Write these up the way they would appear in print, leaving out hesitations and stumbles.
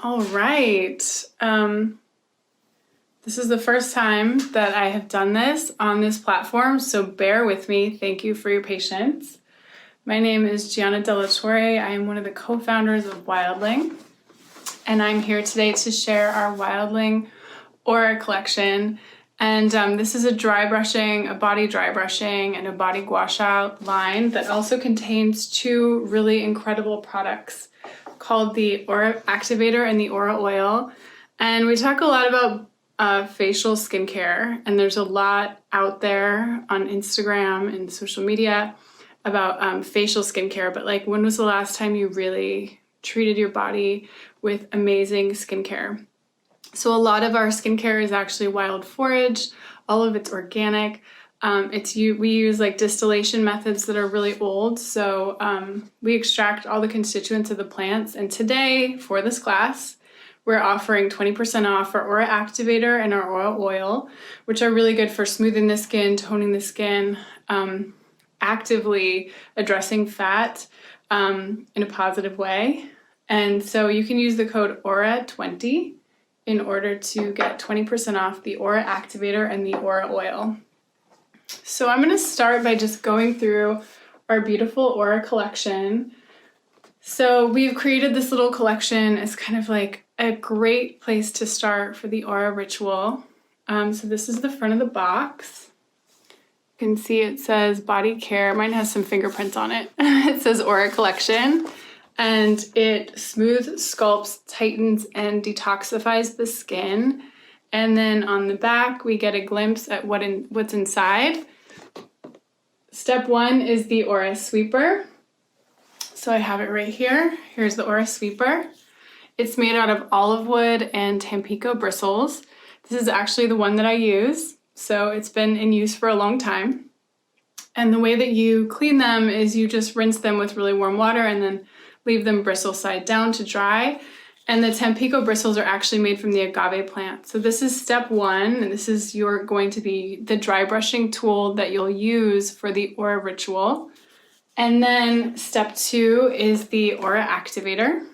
All right. This is the first time that I have done this on this platform, so bear with me. Thank you for your patience. My name is Gianna De La Torre. I am one of the co-founders of Wildling, and I'm here today to share our Wildling Aura collection. And this is a dry brushing, a body dry brushing, and a body gua sha line that also contains two really incredible products called the Aura Activator and the Aura Oil. And we talk a lot about facial skincare, and there's a lot out there on Instagram and social media about facial skincare, but like, when was the last time you really treated your body with amazing skincare? So a lot of our skincare is actually wild forage, all of it's organic. We use like distillation methods that are really old. So we extract all the constituents of the plants. And today for this class, we're offering 20% off our Aura Activator and our Aura Oil, which are really good for smoothing the skin, toning the skin, actively addressing fat in a positive way. And so you can use the code AURA20 in order to get 20% off the Aura Activator and the Aura Oil. So I'm going to start by just going through our beautiful Aura collection. So we've created this little collection as kind of like a great place to start for the Aura ritual. So this is the front of the box. You can see it says body care. Mine has some fingerprints on it. It says Aura collection, and it smooths, sculpts, tightens, and detoxifies the skin. And then on the back, we get a glimpse at what's inside. Step one is the Aura Sweeper. So I have it right here. Here's the Aura Sweeper. It's made out of olive wood and Tampico bristles. This is actually the one that I use, so it's been in use for a long time. And the way that you clean them is you just rinse them with really warm water and then leave them bristle side down to dry. And the Tampico bristles are actually made from the agave plant. So this is step one, and this is going to be the dry brushing tool that you'll use for the Aura ritual. And then step two is the Aura Activator.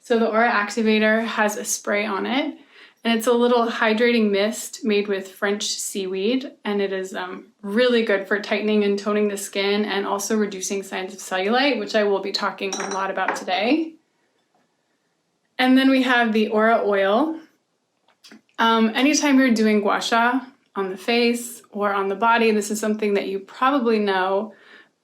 So the Aura Activator has a spray on it, and it's a little hydrating mist made with French seaweed, and it is really good for tightening and toning the skin and also reducing signs of cellulite, which I will be talking a lot about today. And then we have the Aura Oil. Anytime you're doing gua sha on the face or on the body, this is something that you probably know,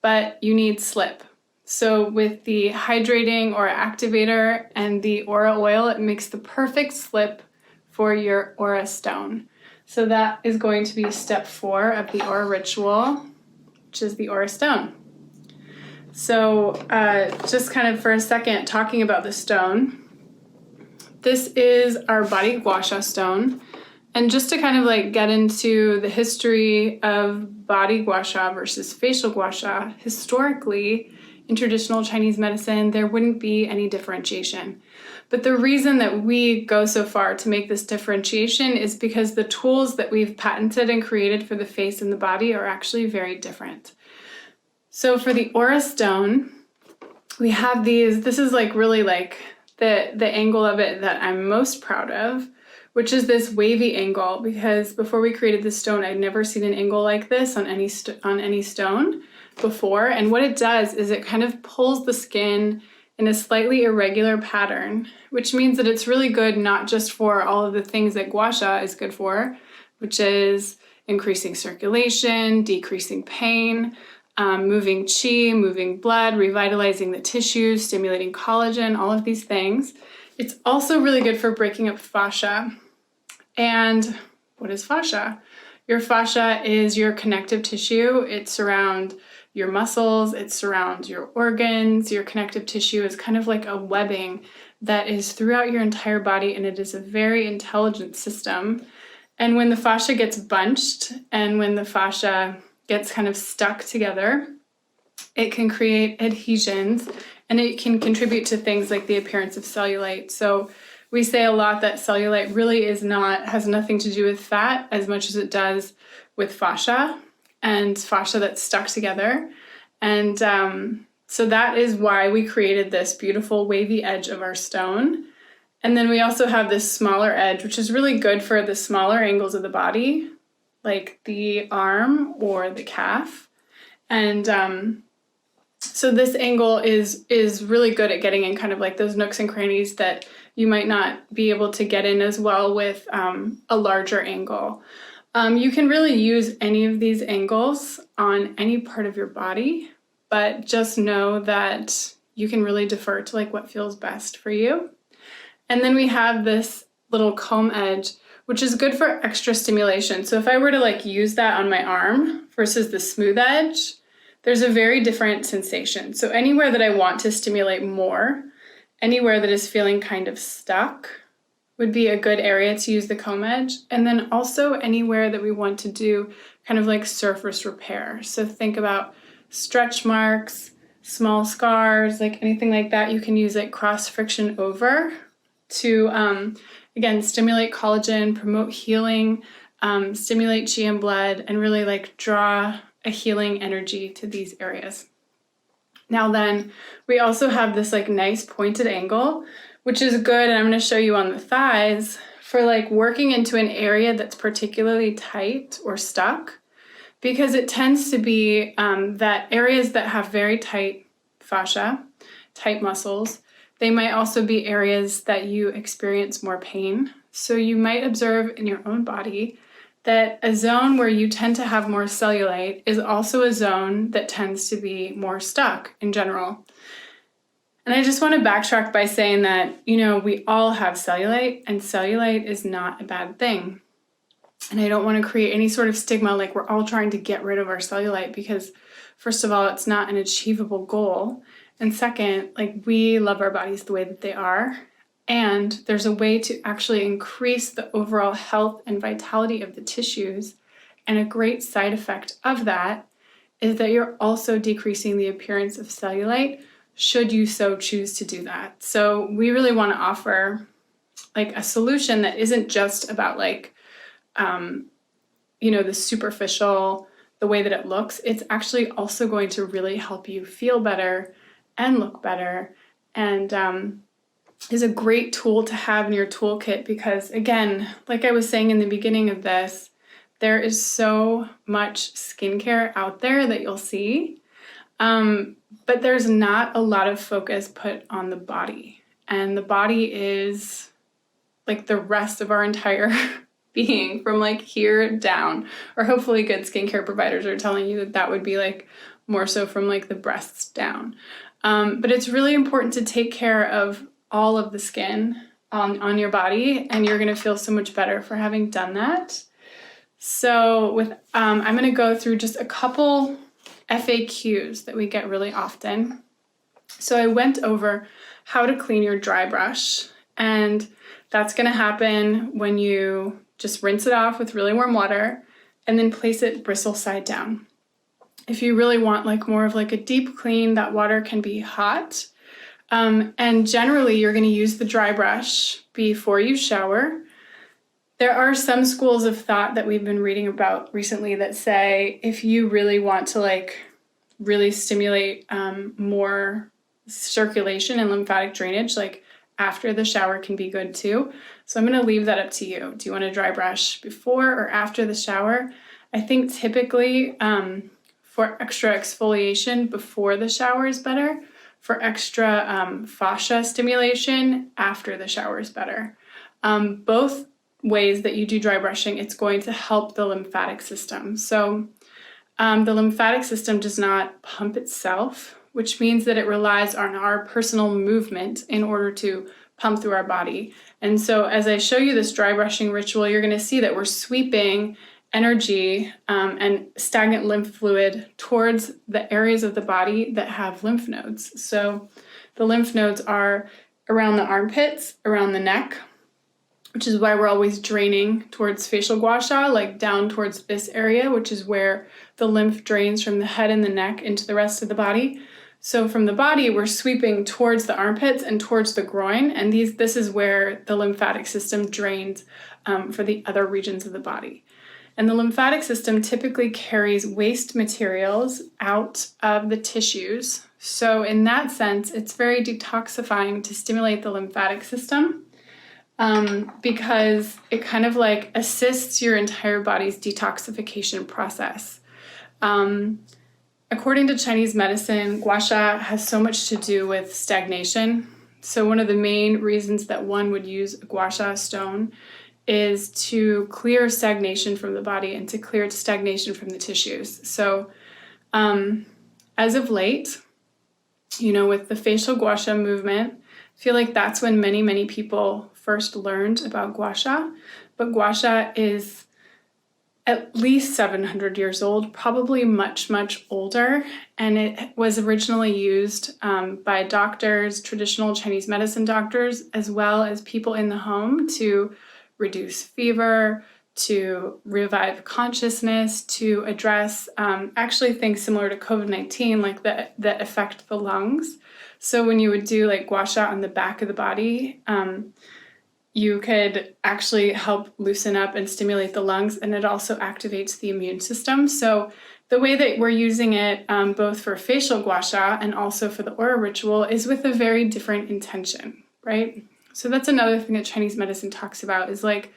but you need slip. So with the hydrating Aura Activator and the Aura Oil, it makes the perfect slip for your Aura stone. So that is going to be step 4 of the Aura ritual, which is the Aura stone. So just kind of for a second talking about the stone. This is our body gua sha stone. And just to kind of like get into the history of body gua sha versus facial gua sha, historically, in traditional Chinese medicine, there wouldn't be any differentiation. But the reason that we go so far to make this differentiation is because the tools that we've patented and created for the face and the body are actually very different. So for the Aura stone, we have these, this is like really like the angle of it that I'm most proud of, which is this wavy angle, because before we created this stone, I'd never seen an angle like this on any stone before. And what it does is it kind of pulls the skin in a slightly irregular pattern, which means that it's really good not just for all of the things that gua sha is good for, which is increasing circulation, decreasing pain, moving qi, moving blood, revitalizing the tissues, stimulating collagen, all of these things. It's also really good for breaking up fascia. And what is fascia? Your fascia is your connective tissue. It surrounds your muscles, it surrounds your organs. Your connective tissue is kind of like a webbing that is throughout your entire body, and it is a very intelligent system. And when the fascia gets bunched and when the fascia gets kind of stuck together, it can create adhesions, and it can contribute to things like the appearance of cellulite. So we say a lot that cellulite really has nothing to do with fat as much as it does with fascia, and fascia that's stuck together. And so that is why we created this beautiful wavy edge of our stone. And then we also have this smaller edge, which is really good for the smaller angles of the body, like the arm or the calf. And so this angle is really good at getting in kind of like those nooks and crannies that you might not be able to get in as well with a larger angle. You can really use any of these angles on any part of your body, but just know that you can really defer to like what feels best for you. And then we have this little comb edge, which is good for extra stimulation. So if I were to like use that on my arm versus the smooth edge, there's a very different sensation. So anywhere that I want to stimulate more, anywhere that is feeling kind of stuck would be a good area to use the comb edge. And then also anywhere that we want to do kind of like surface repair. So think about stretch marks, small scars, like anything like that. You can use like cross friction over to, again, stimulate collagen, promote healing, stimulate chi and blood, and really like draw a healing energy to these areas. Now then, we also have this like nice pointed angle, which is good, and I'm going to show you on the thighs, for like working into an area that's particularly tight or stuck, because it tends to be that areas that have very tight fascia, tight muscles, they might also be areas that you experience more pain. So you might observe in your own body that a zone where you tend to have more cellulite is also a zone that tends to be more stuck in general. And I just want to backtrack by saying that, you know, we all have cellulite, and cellulite is not a bad thing. And I don't want to create any sort of stigma like we're all trying to get rid of our cellulite, because first of all, it's not an achievable goal. And second, like we love our bodies the way that they are. And there's a way to actually increase the overall health and vitality of the tissues. And a great side effect of that is that you're also decreasing the appearance of cellulite, should you so choose to do that. So we really want to offer like a solution that isn't just about like, you know, the superficial, the way that it looks. It's actually also going to really help you feel better and look better, and is a great tool to have in your toolkit, because again, like I was saying in the beginning of this, there is so much skincare out there that you'll see, but there's not a lot of focus put on the body, and the body is like the rest of our entire being from like here down, or hopefully good skincare providers are telling you that that would be like more so from like the breasts down. But it's really important to take care of all of the skin on your body, and you're going to feel so much better for having done that. So with I'm going to go through just a couple FAQs that we get really often. So I went over how to clean your dry brush, and that's going to happen when you just rinse it off with really warm water and then place it bristle side down. If you really want like more of like a deep clean, that water can be hot. And generally you're going to use the dry brush before you shower. There are some schools of thought that we've been reading about recently that say if you really want to like really stimulate more circulation and lymphatic drainage, like after the shower can be good too. So I'm going to leave that up to you. Do you want to dry brush before or after the shower? I think typically for extra exfoliation before the shower is better. For extra fascia stimulation after the shower is better. Both ways that you do dry brushing, it's going to help the lymphatic system. So the lymphatic system does not pump itself, which means that it relies on our personal movement in order to pump through our body. And so as I show you this dry brushing ritual, you're going to see that we're sweeping energy and stagnant lymph fluid towards the areas of the body that have lymph nodes. So the lymph nodes are around the armpits, around the neck, which is why we're always draining towards facial gua sha, like down towards this area, which is where the lymph drains from the head and the neck into the rest of the body. So from the body, we're sweeping towards the armpits and towards the groin, and this is where the lymphatic system drains for the other regions of the body. And the lymphatic system typically carries waste materials out of the tissues. So in that sense, it's very detoxifying to stimulate the lymphatic system. because it kind of like assists your entire body's detoxification process. According to Chinese medicine, gua sha has so much to do with stagnation. So one of the main reasons that one would use a gua sha stone is to clear stagnation from the body and to clear stagnation from the tissues. So as of late, with the facial gua sha movement, I feel like that's when many, many people first learned about gua sha. But gua sha is at least 700 years old, probably much, much older. And it was originally used by doctors, traditional Chinese medicine doctors, as well as people in the home to reduce fever, to revive consciousness, to address actually things similar to COVID-19, like that affect the lungs. So when you would do like gua sha on the back of the body, you could actually help loosen up and stimulate the lungs, and it also activates the immune system. So the way that we're using it, both for facial gua sha and also for the aura ritual, is with a very different intention, right? So that's another thing that Chinese medicine talks about, is like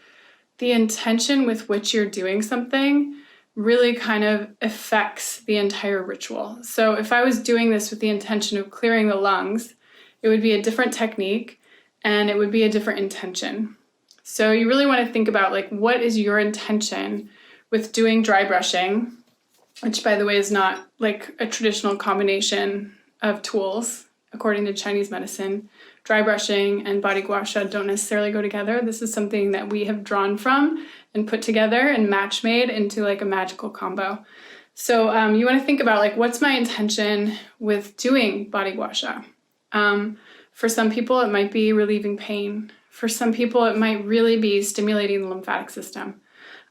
the intention with which you're doing something really kind of affects the entire ritual. So if I was doing this with the intention of clearing the lungs, it would be a different technique, and it would be a different intention. So you really want to think about like, what is your intention with doing dry brushing, which by the way is not like a traditional combination of tools. According to Chinese medicine, dry brushing and body gua sha don't necessarily go together. This is something that we have drawn from and put together and match made into like a magical combo. So you want to think about like, what's my intention with doing body gua sha? For some people, it might be relieving pain. For some people, it might really be stimulating the lymphatic system.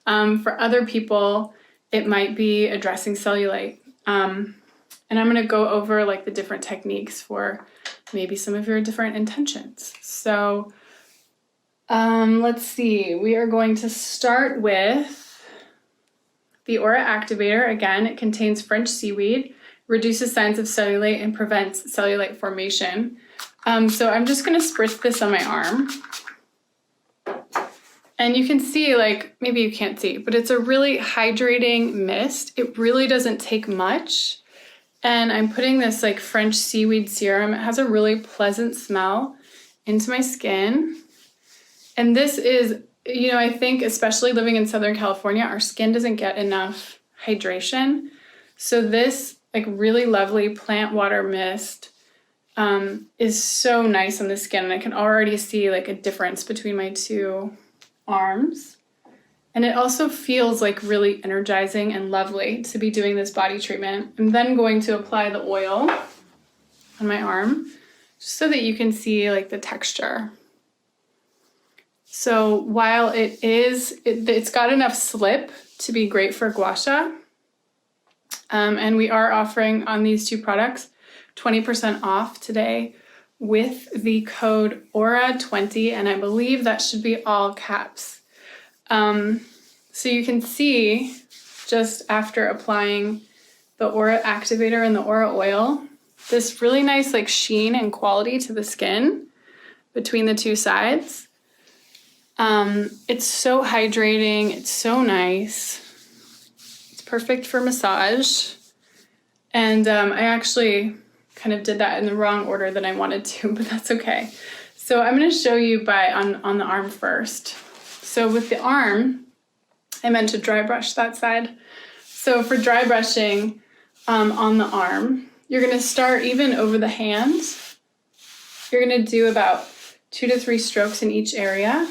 For other people, it might be addressing cellulite. And I'm going to go over like the different techniques for maybe some of your different intentions. So let's see. We are going to start with the Aura Activator. Again, it contains French seaweed, reduces signs of cellulite, and prevents cellulite formation. So I'm just going to spritz this on my arm. And you can see, like, maybe you can't see, but it's a really hydrating mist. It really doesn't take much. And I'm putting this like French seaweed serum. It has a really pleasant smell into my skin. And this is, I think especially living in Southern California, our skin doesn't get enough hydration. So this like really lovely plant water mist is so nice on the skin, and I can already see like a difference between my two arms. And it also feels like really energizing and lovely to be doing this body treatment. I'm then going to apply the oil on my arm just so that you can see like the texture. So while it's got enough slip to be great for gua sha, and we are offering on these two products 20% off today with the code AURA20, and I believe that should be all caps. So you can see just after applying the Aura Activator and the Aura Oil, this really nice like sheen and quality to the skin between the two sides. It's so hydrating, it's so nice. It's perfect for massage. And I actually kind of did that in the wrong order than I wanted to, but that's okay. So I'm going to show you on the arm first. So with the arm, I meant to dry brush that side. So for dry brushing on the arm, you're going to start even over the hand. You're going to do about 2 to 3 strokes in each area.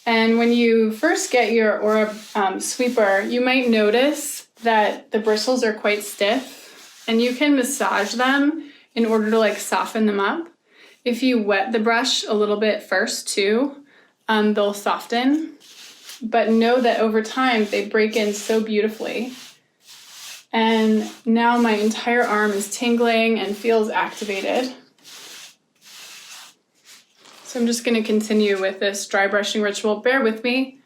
And when you first get your Aura sweeper, you might notice that the bristles are quite stiff, and you can massage them in order to like soften them up. If you wet the brush a little bit first too, they'll soften. But know that over time they break in so beautifully. And now my entire arm is tingling and feels activated. So I'm just going to continue with this dry brushing ritual. Bear with me.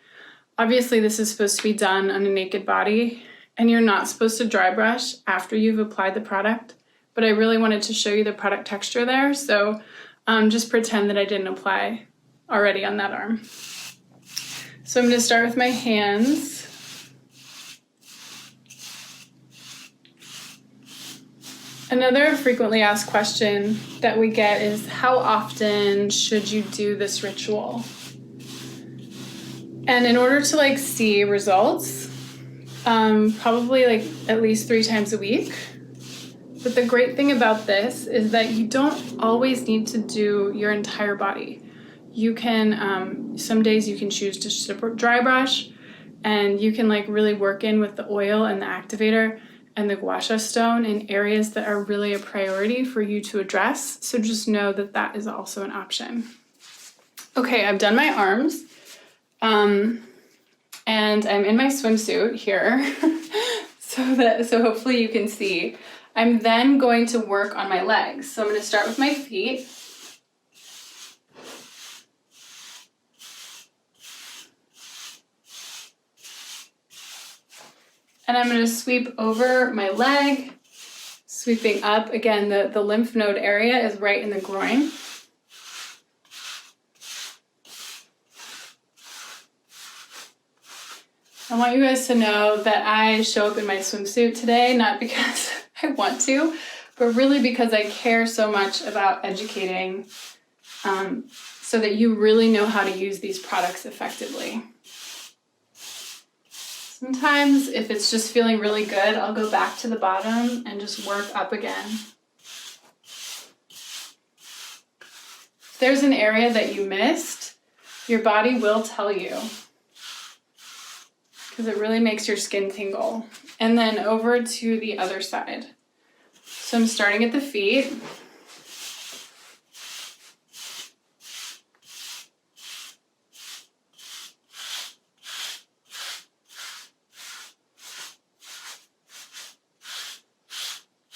Obviously this is supposed to be done on a naked body, and you're not supposed to dry brush after you've applied the product, but I really wanted to show you the product texture there, so just pretend that I didn't apply already on that arm. So I'm going to start with my hands. Another frequently asked question that we get is, how often should you do this ritual? And in order to like see results, probably like at least 3 times a week. But the great thing about this is that you don't always need to do your entire body. You can, some days you can choose to dry brush, and you can like really work in with the oil and the activator and the gua sha stone in areas that are really a priority for you to address. So just know that that is also an option. Okay, I've done my arms, and I'm in my swimsuit here, so hopefully you can see. I'm then going to work on my legs. So I'm going to start with my feet. And I'm going to sweep over my leg, sweeping up. Again, the lymph node area is right in the groin. I want you guys to know that I show up in my swimsuit today, not because I want to, but really because I care so much about educating so that you really know how to use these products effectively. Sometimes if it's just feeling really good, I'll go back to the bottom and just work up again. If there's an area that you missed, your body will tell you, because it really makes your skin tingle. And then over to the other side. So I'm starting at the feet.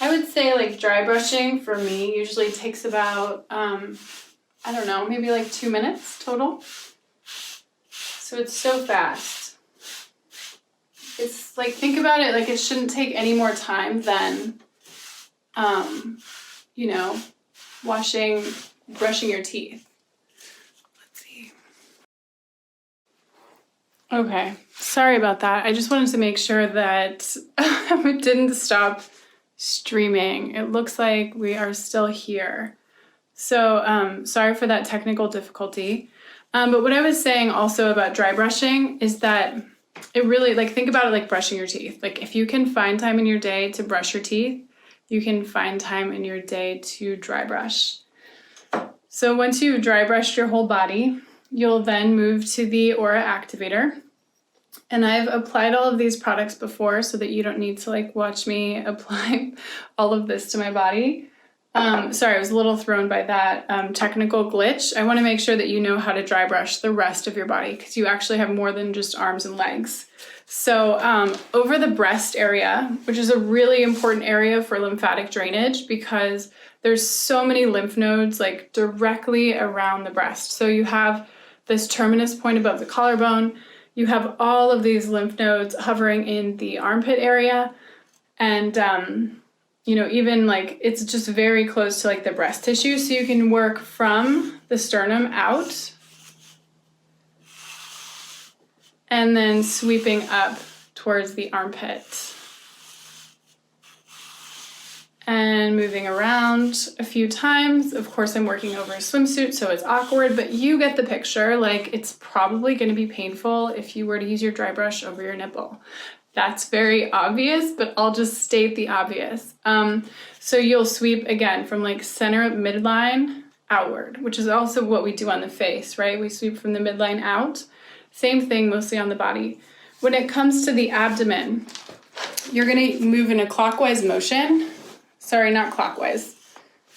I would say like dry brushing for me usually takes about, I don't know, maybe like 2 minutes total. So it's so fast. It's like, think about it, like it shouldn't take any more time than, you know, brushing your teeth. Let's see. Okay, sorry about that. I just wanted to make sure that it didn't stop streaming. It looks like we are still here. So sorry for that technical difficulty. But what I was saying also about dry brushing is that it really, like, think about it like brushing your teeth. Like, if you can find time in your day to brush your teeth, you can find time in your day to dry brush. So once you've dry brushed your whole body, you'll then move to the Aura Activator. And I've applied all of these products before so that you don't need to like watch me apply all of this to my body. Sorry, I was a little thrown by that technical glitch. I want to make sure that you know how to dry brush the rest of your body, because you actually have more than just arms and legs. So over the breast area, which is a really important area for lymphatic drainage, because there's so many lymph nodes like directly around the breast. So you have this terminus point above the collarbone. You have all of these lymph nodes hovering in the armpit area. And, you know, even like it's just very close to like the breast tissue. So you can work from the sternum out and then sweeping up towards the armpit. And moving around a few times. Of course, I'm working over a swimsuit, so it's awkward, but you get the picture. Like, it's probably going to be painful if you were to use your dry brush over your nipple. That's very obvious, but I'll just state the obvious. So you'll sweep again from like center midline outward, which is also what we do on the face, right? We sweep from the midline out. Same thing mostly on the body. When it comes to the abdomen, you're going to move in a clockwise motion. Sorry, not clockwise.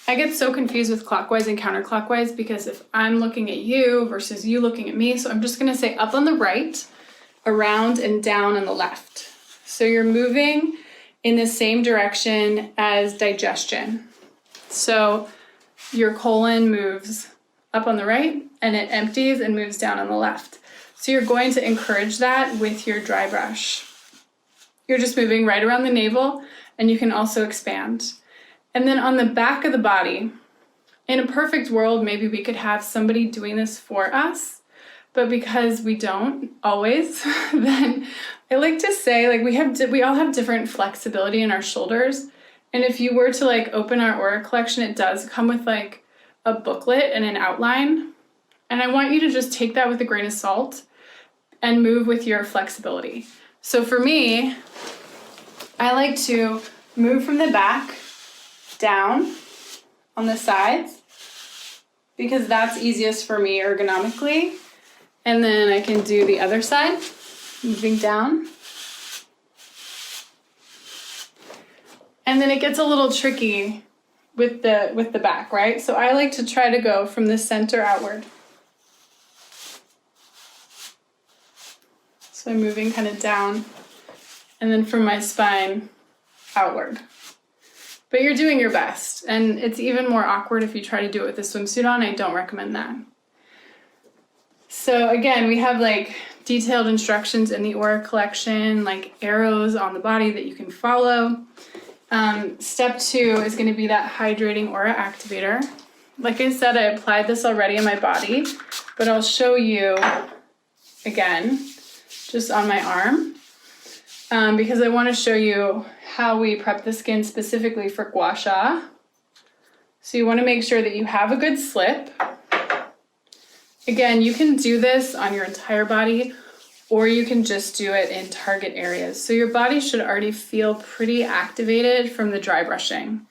I get so confused with clockwise and counterclockwise because if I'm looking at you versus you looking at me, so I'm just gonna say up on the right, around and down on the left. So you're moving in the same direction as digestion. So your colon moves up on the right and it empties and moves down on the left. So you're going to encourage that with your dry brush. You're just moving right around the navel, and you can also expand. And then on the back of the body, In a perfect world, maybe we could have somebody doing this for us, but because we don't always, then I like to say, like, we all have different flexibility in our shoulders. And if you were to like open our Aura collection, it does come with like a booklet and an outline. And I want you to just take that with a grain of salt and move with your flexibility. So for me, I like to move from the back down on the sides because that's easiest for me ergonomically. And then I can do the other side, moving down. And then it gets a little tricky with the back, right? So I like to try to go from the center outward. So I'm moving kind of down, and then from my spine outward. But you're doing your best, and it's even more awkward if you try to do it with a swimsuit on. I don't recommend that. So again, we have like detailed instructions in the Aura collection, like arrows on the body that you can follow. Step 2 is going to be that hydrating Aura Activator. Like I said, I applied this already on my body, but I'll show you again, just on my arm, because I want to show you how we prep the skin specifically for gua sha. So you want to make sure that you have a good slip. Again, you can do this on your entire body, or you can just do it in target areas. So your body should already feel pretty activated from the dry brushing.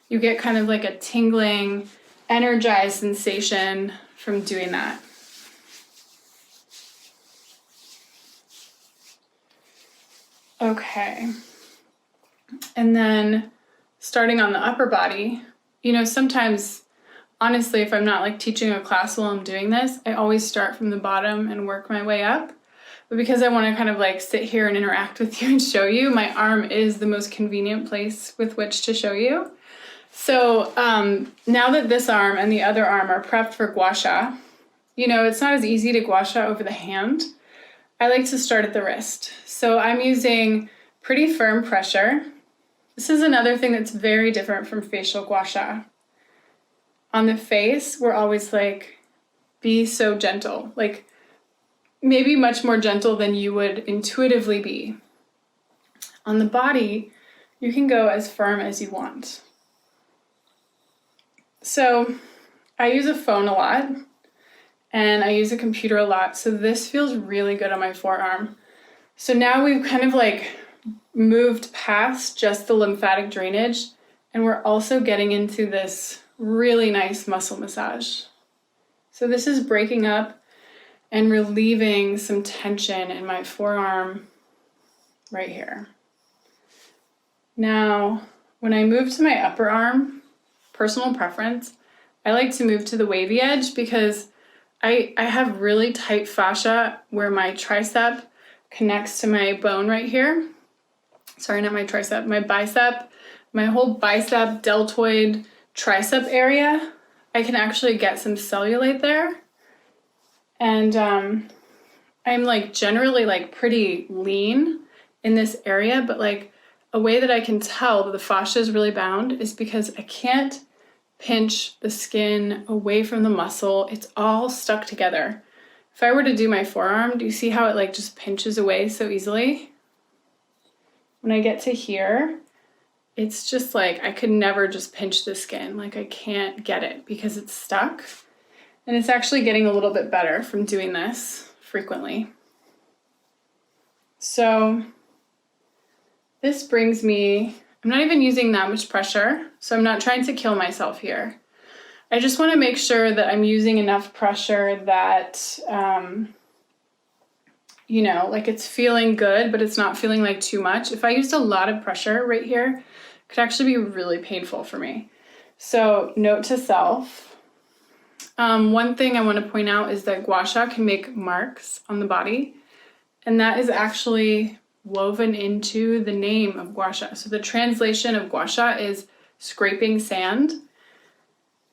You get kind of like a tingling, energized sensation from doing that. Okay. And then starting on the upper body, you know, sometimes, honestly, if I'm not like teaching a class while I'm doing this, I always start from the bottom and work my way up. But because I want to kind of like sit here and interact with you and show you, my arm is the most convenient place with which to show you. So now that this arm and the other arm are prepped for gua sha, you know, it's not as easy to gua sha over the hand. I like to start at the wrist. So I'm using pretty firm pressure. This is another thing that's very different from facial gua sha. On the face, we're always like, be so gentle. Like, maybe much more gentle than you would intuitively be. On the body, you can go as firm as you want. So I use a phone a lot, and I use a computer a lot, so this feels really good on my forearm. So now we've kind of like moved past just the lymphatic drainage, and we're also getting into this really nice muscle massage. So this is breaking up and relieving some tension in my forearm right here. Now, when I move to my upper arm, personal preference, I like to move to the wavy edge because I have really tight fascia where my tricep connects to my bone right here. Sorry, not my tricep, my bicep. My whole bicep, deltoid, tricep area, I can actually get some cellulite there. And I'm like generally like pretty lean in this area, but like a way that I can tell that the fascia is really bound is because I can't pinch the skin away from the muscle. It's all stuck together. If I were to do my forearm, do you see how it like just pinches away so easily? When I get to here, it's just like I could never just pinch the skin. Like I can't get it because it's stuck. And it's actually getting a little bit better from doing this frequently. So this brings me, I'm not even using that much pressure, so I'm not trying to kill myself here. I just want to make sure that I'm using enough pressure that, you know, like it's feeling good, but it's not feeling like too much. If I used a lot of pressure right here, it could actually be really painful for me. So note to self. One thing I want to point out is that gua sha can make marks on the body, and that is actually woven into the name of gua sha. So the translation of gua sha is scraping sand.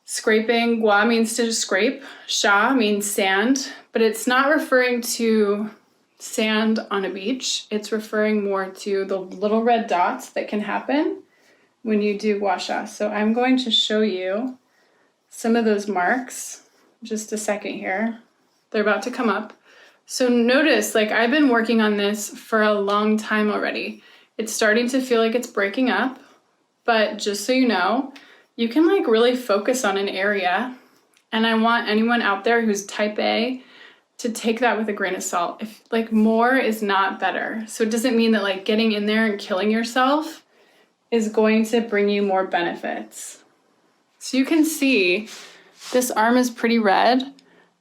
Scraping, gua means to scrape, sha means sand, but it's not referring to sand on a beach. It's referring more to the little red dots that can happen when you do gua sha. So I'm going to show you some of those marks. Just a second here. They're about to come up. So notice, like, I've been working on this for a long time already. It's starting to feel like it's breaking up, but just so you know, you can like really focus on an area. And I want anyone out there who's type A to take that with a grain of salt. If like more is not better. So it doesn't mean that like getting in there and killing yourself is going to bring you more benefits. So you can see this arm is pretty red.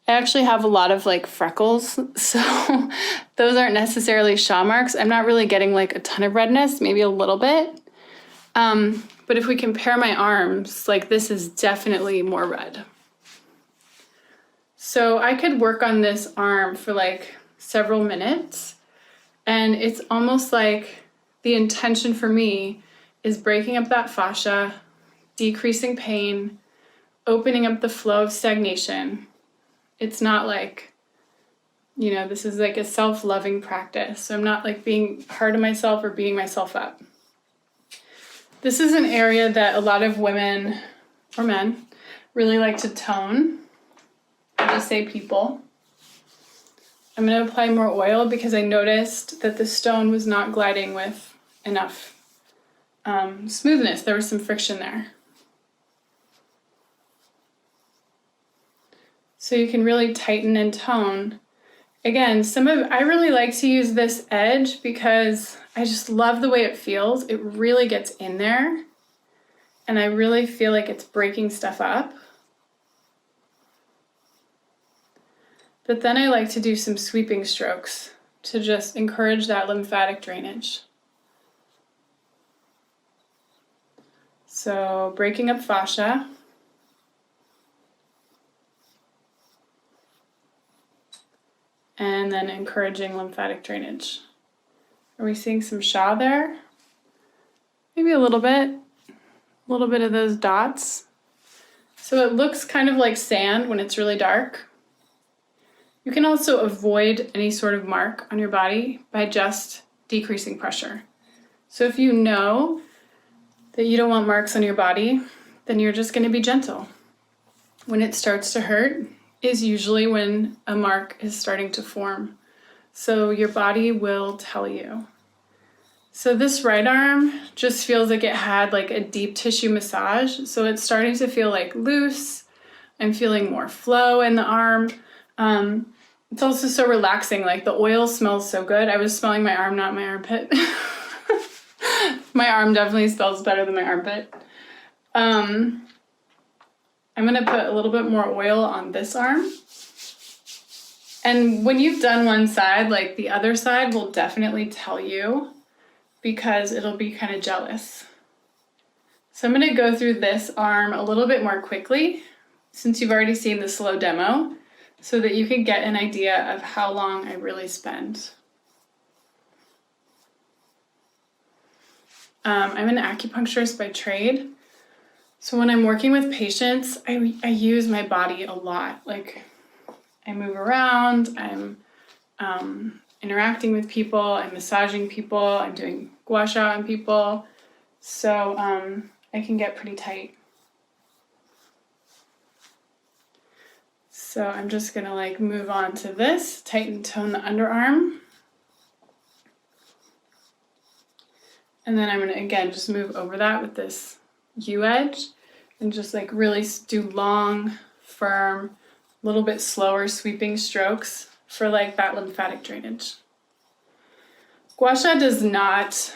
I actually have a lot of like freckles, so those aren't necessarily Sha marks. I'm not really getting like a ton of redness, maybe a little bit. But if we compare my arms, like this is definitely more red. So I could work on this arm for like several minutes, and it's almost like the intention for me is breaking up that fascia, decreasing pain, opening up the flow of stagnation. It's not like, you know, this is like a self-loving practice. So I'm not like being hard on myself or beating myself up. This is an area that a lot of women or men really like to tone. I'll just say people. I'm going to apply more oil because I noticed that the stone was not gliding with enough smoothness. There was some friction there. So you can really tighten and tone. Again, I really like to use this edge because I just love the way it feels. It really gets in there, and I really feel like it's breaking stuff up. But then I like to do some sweeping strokes to just encourage that lymphatic drainage. So breaking up fascia. And then encouraging lymphatic drainage. Are we seeing some Sha there? Maybe a little bit of those dots. So it looks kind of like sand when it's really dark. You can also avoid any sort of mark on your body by just decreasing pressure. So if you know that you don't want marks on your body, then you're just going to be gentle. When it starts to hurt is usually when a mark is starting to form. So your body will tell you. So this right arm just feels like it had like a deep tissue massage. So it's starting to feel like loose. I'm feeling more flow in the arm. It's also so relaxing. Like the oil smells so good. I was smelling my arm, not my armpit. My arm definitely smells better than my armpit. I'm gonna put a little bit more oil on this arm. And when you've done one side, like the other side will definitely tell you because it'll be kind of jealous. So I'm gonna go through this arm a little bit more quickly since you've already seen the slow demo so that you can get an idea of how long I really spend. I'm an acupuncturist by trade. So when I'm working with patients, I use my body a lot. Like I move around, I'm interacting with people, I'm massaging people, I'm doing gua sha on people. So I can get pretty tight. So I'm just gonna like move on to this, tighten, tone the underarm. And then I'm gonna, again, just move over that with this U edge and just like really do long, firm, a little bit slower sweeping strokes for like that lymphatic drainage. Gua sha is not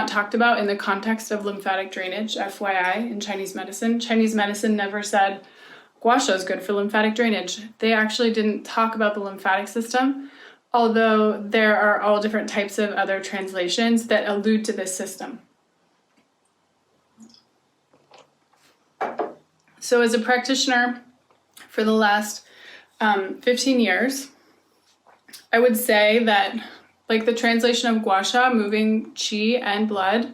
talked about in the context of lymphatic drainage, FYI, in Chinese medicine. Chinese medicine never said gua sha is good for lymphatic drainage. They actually didn't talk about the lymphatic system, although there are all different types of other translations that allude to this system. So as a practitioner for the last 15 years, I would say that like the translation of gua sha, moving qi and blood,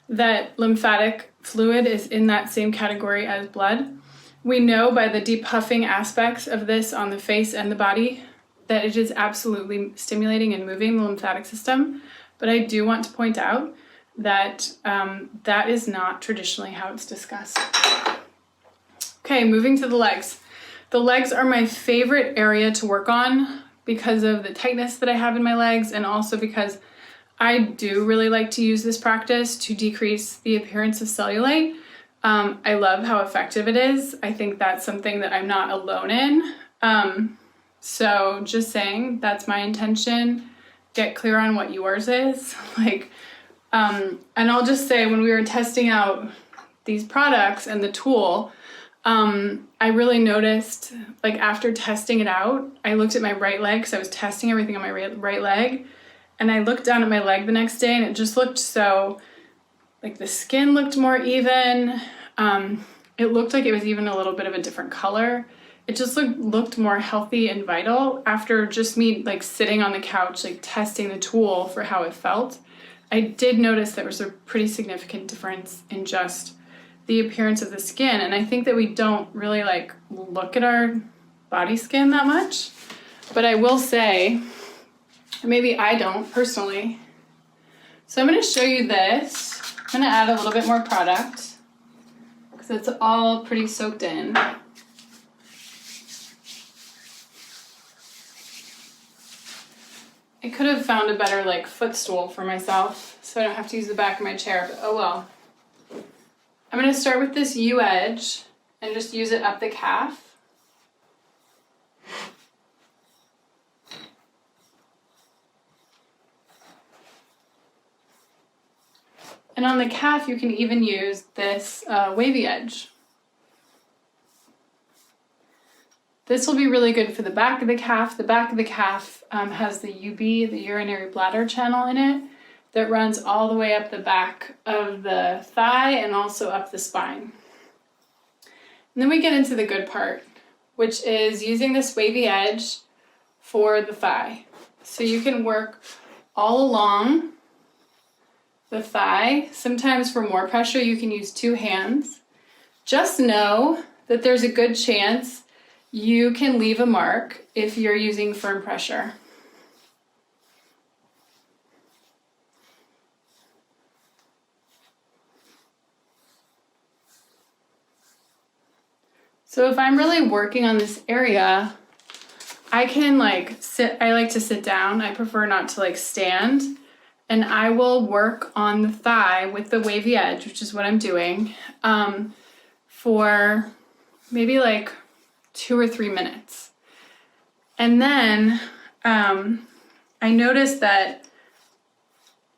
that lymphatic fluid is in that same category as blood. We know by the depuffing aspects of this on the face and the body that it is absolutely stimulating and moving the lymphatic system. But I do want to point out that that is not traditionally how it's discussed. Okay, moving to the legs. The legs are my favorite area to work on because of the tightness that I have in my legs, and also because I do really like to use this practice to decrease the appearance of cellulite. I love how effective it is. I think that's something that I'm not alone in. So just saying, that's my intention. Get clear on what yours is. And I'll just say, when we were testing out these products and the tool, I really noticed, like, after testing it out, I looked at my right leg because I was testing everything on my right leg, and I looked down at my leg the next day and it just looked so, like, the skin looked more even. It looked like it was even a little bit of a different color. It just looked more healthy and vital after just me, like, sitting on the couch, like, testing the tool for how it felt. I did notice there was a pretty significant difference in just the appearance of the skin, and I think that we don't really, like, look at our body skin that much. But I will say, maybe I don't personally. So I'm going to show you this. I'm going to add a little bit more product because it's all pretty soaked in. I could have found a better, like, footstool for myself so I don't have to use the back of my chair, but oh well. I'm going to start with this U edge and just use it up the calf. And on the calf, you can even use this wavy edge. This will be really good for the back of the calf. The back of the calf has the UB, the urinary bladder channel in it, that runs all the way up the back of the thigh and also up the spine. And then we get into the good part, which is using this wavy edge for the thigh. So you can work all along the thigh. Sometimes for more pressure, you can use 2 hands. Just know that there's a good chance you can leave a mark if you're using firm pressure. So if I'm really working on this area, I can, like, sit. I like to sit down. I prefer not to, like, stand. And I will work on the thigh with the wavy edge, which is what I'm doing, for maybe like 2 or 3 minutes. And then I notice that,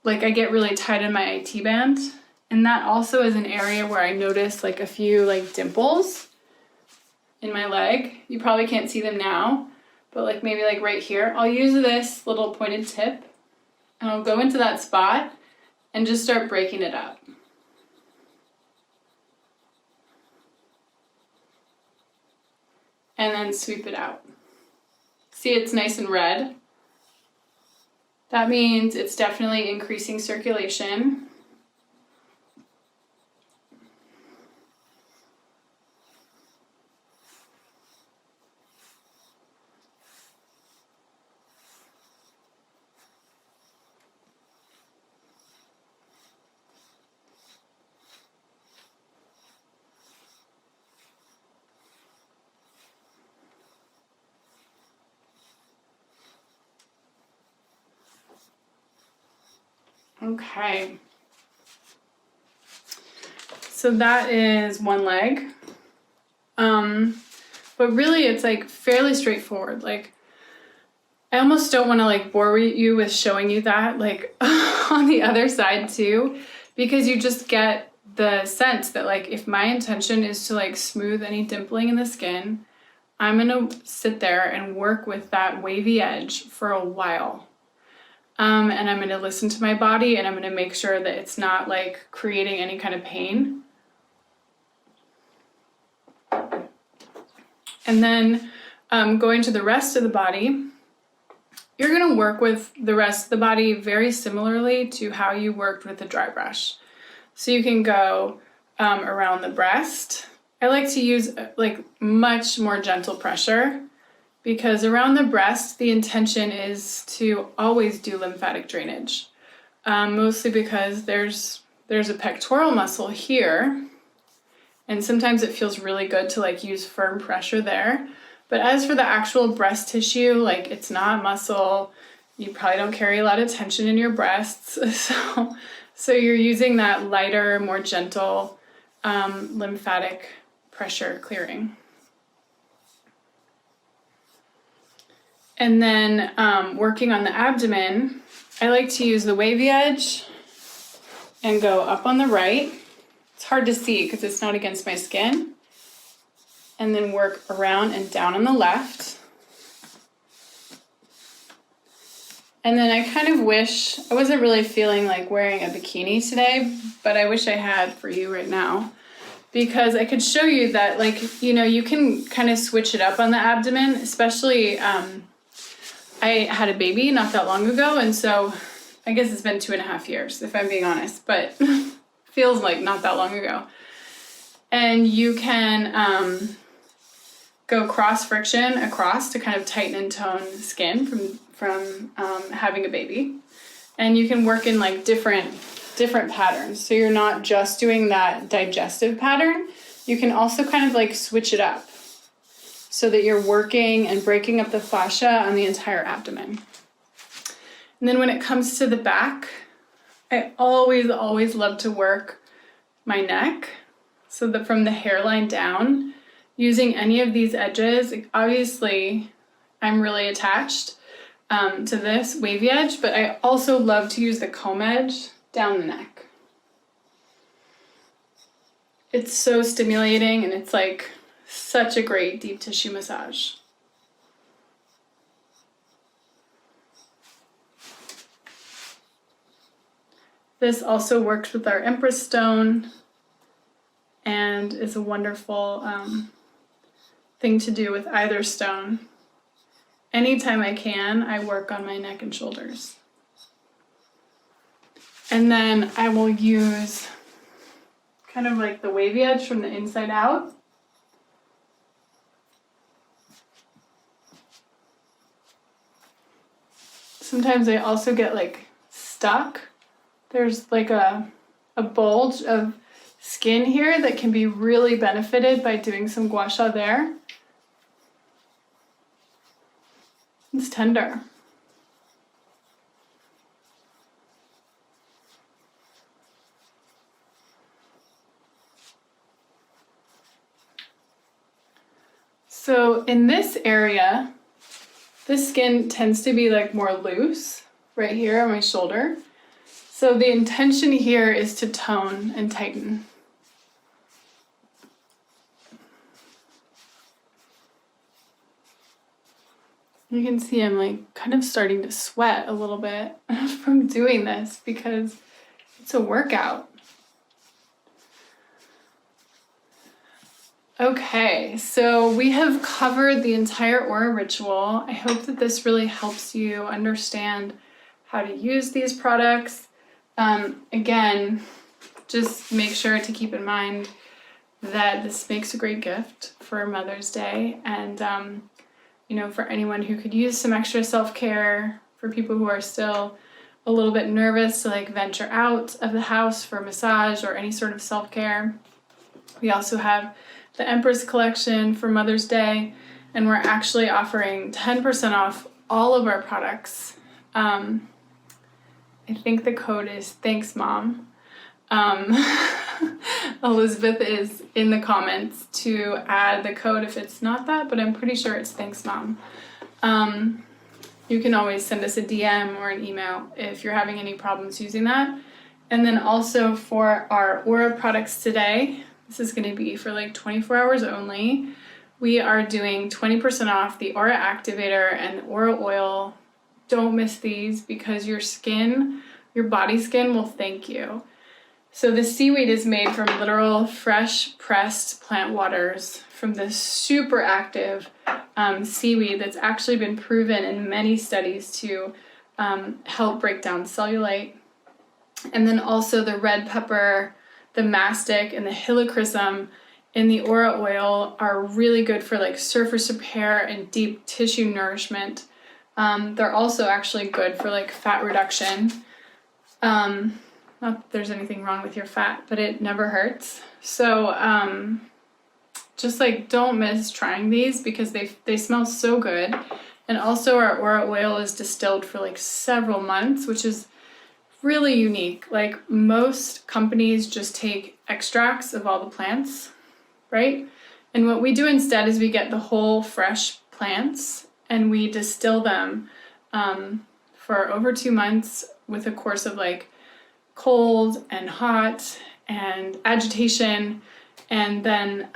like, I get really tight in my IT band. And that also is an area where I notice, like, a few, like, dimples in my leg. You probably can't see them now, but, like, maybe, like, right here. I'll use this little pointed tip and I'll go into that spot and just start breaking it up. And then sweep it out. See, it's nice and red. That means it's definitely increasing circulation. Okay, so that is one leg, but really it's, like, fairly straightforward. Like, I almost don't want to, like, bore you with showing you that, like, on the other side too, because you just get the sense that, like, if my intention is to, like, smooth any dimpling in the skin, I'm gonna sit there and work with that wavy edge for a while. And I'm going to listen to my body, and I'm going to make sure that it's not, like, creating any kind of pain. And then going to the rest of the body, you're going to work with the rest of the body very similarly to how you worked with the dry brush. So you can go around the breast. I like to use, like, much more gentle pressure, because around the breast, the intention is to always do lymphatic drainage, mostly because there's a pectoral muscle here, And sometimes it feels really good to like use firm pressure there. But as for the actual breast tissue, like it's not muscle. You probably don't carry a lot of tension in your breasts. So you're using that lighter, more gentle lymphatic pressure clearing. And then working on the abdomen, I like to use the wavy edge and go up on the right. It's hard to see because it's not against my skin. And then work around and down on the left. And then I kind of wish, I wasn't really feeling like wearing a bikini today, but I wish I had for you right now. Because I could show you that, like, you know, you can kind of switch it up on the abdomen, especially I had a baby not that long ago, and so I guess it's been 2.5 years, if I'm being honest, but feels like not that long ago. And you can go cross friction across to kind of tighten and tone skin from having a baby. And you can work in like different patterns. So you're not just doing that digestive pattern. You can also kind of like switch it up so that you're working and breaking up the fascia on the entire abdomen. And then when it comes to the back, I always love to work my neck. So that from the hairline down, using any of these edges, obviously I'm really attached to this wavy edge, but I also love to use the comb edge down the neck. It's so stimulating and it's like such a great deep tissue massage. This also works with our Empress stone and is a wonderful thing to do with either stone. Anytime I can, I work on my neck and shoulders. And then I will use kind of like the wavy edge from the inside out. Sometimes I also get like stuck. There's like a bulge of skin here that can be really benefited by doing some gua sha there. It's tender. So in this area, this skin tends to be like more loose right here on my shoulder. So the intention here is to tone and tighten. You can see I'm like kind of starting to sweat a little bit from doing this because it's a workout. Okay, so we have covered the entire Aura ritual. I hope that this really helps you understand how to use these products. Again, just make sure to keep in mind that this makes a great gift for Mother's Day, and you know, for anyone who could use some extra self-care, for people who are still a little bit nervous to like venture out of the house for a massage or any sort of self-care. We also have the Empress collection for Mother's Day, and we're actually offering 10% off all of our products. I think the code is Thanks Mom. Elizabeth is in the comments to add the code if it's not that, but I'm pretty sure it's Thanks Mom. You can always send us a DM or an email if you're having any problems using that. And then also for our Aura products today, this is going to be for like 24 hours only. We are doing 20% off the Aura Activator and the Aura Oil. Don't miss these because your skin, your body skin will thank you. So the seaweed is made from literal fresh pressed plant waters from this super active seaweed that's actually been proven in many studies to help break down cellulite. And then also the red pepper, the mastic, and the helichrysum in the Aura oil are really good for like surface repair and deep tissue nourishment. They're also actually good for like fat reduction. Not that there's anything wrong with your fat, but it never hurts. So just like don't miss trying these because they smell so good. And also our Aura oil is distilled for like several months, which is really unique. Like most companies just take extracts of all the plants, right? And what we do instead is we get the whole fresh plants and we distill them for over 2 months with a course of like cold and hot and agitation. And then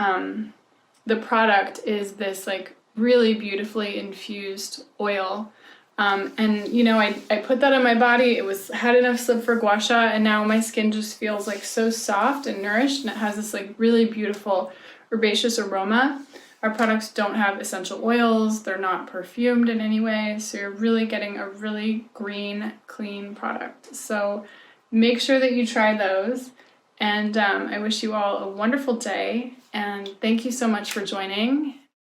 the product is this like really beautifully infused oil. And you know, I put that on my body. It had enough slip for gua sha, and now my skin just feels like so soft and nourished, and it has this like really beautiful herbaceous aroma. Our products don't have essential oils. They're not perfumed in any way. So you're really getting a really green, clean product. So make sure that you try those. And I wish you all a wonderful day. And thank you so much for joining.